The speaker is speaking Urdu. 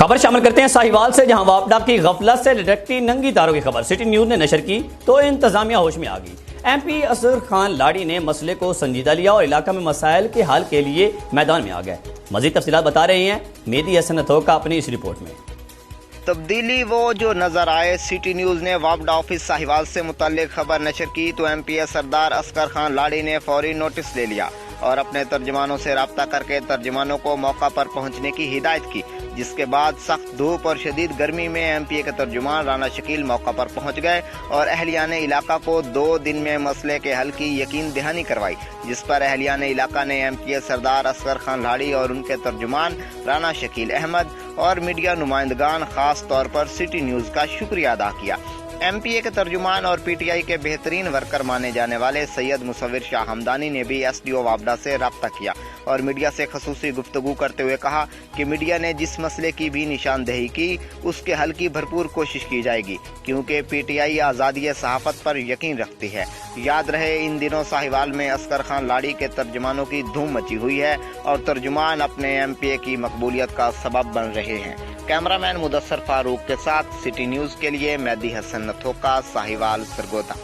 خبر شامل کرتے ہیں ساہیوال سے، جہاں واپڈا کی غفلت سے لٹکتی ننگی تاروں کی خبر سٹی نیوز نے نشر کی تو انتظامیہ ہوش میں آ گئی۔ ایم پی اصغر لاھڑی نے مسئلے کو سنجیدہ لیا اور علاقہ میں مسائل کے حل کے لیے میدان میں آ گئے۔ مزید تفصیلات بتا رہے ہیں میدان اپنی اس رپورٹ میں۔ تبدیلی وہ جو نظر آئے۔ سٹی نیوز نے واپڈا آفس ساہیوال سے متعلق خبر نشر کی تو ایم پی سردار اصغر لاھڑی نے فوری نوٹس لے لیا اور اپنے ترجمانوں سے رابطہ کر کے ترجمانوں کو موقع پر پہنچنے کی ہدایت کی، جس کے بعد سخت دھوپ اور شدید گرمی میں ایم پی اے کے ترجمان رانا شکیل موقع پر پہنچ گئے اور اہلیان علاقہ کو 2 دن میں مسئلے کے حل کی یقین دہانی کروائی، جس پر اہلیان علاقہ نے ایم پی اے سردار اصغر لاھڑی اور ان کے ترجمان رانا شکیل احمد اور میڈیا نمائندگان خاص طور پر سٹی نیوز کا شکریہ ادا کیا۔ ایم پی اے کے ترجمان اور پی ٹی آئی کے بہترین ورکر مانے جانے والے سید مصور شاہ ہمدانی نے بھی ایس ڈی او واپڈا سے رابطہ کیا اور میڈیا سے خصوصی گفتگو کرتے ہوئے کہا کہ میڈیا نے جس مسئلے کی بھی نشاندہی کی اس کے حل کی بھرپور کوشش کی جائے گی، کیونکہ پی ٹی آئی آزادی صحافت پر یقین رکھتی ہے۔ یاد رہے ان دنوں ساہیوال میں اصغر لاھڑی کے ترجمانوں کی دھوم مچی ہوئی ہے اور ترجمان اپنے ایم پی اے کی مقبولیت کا سبب بن رہے ہیں۔ کیمرہ مین مدثر فاروق کے ساتھ سٹی نیوز کے لیے مہدی حسن نتھوکا، ساہیوال سرگودا۔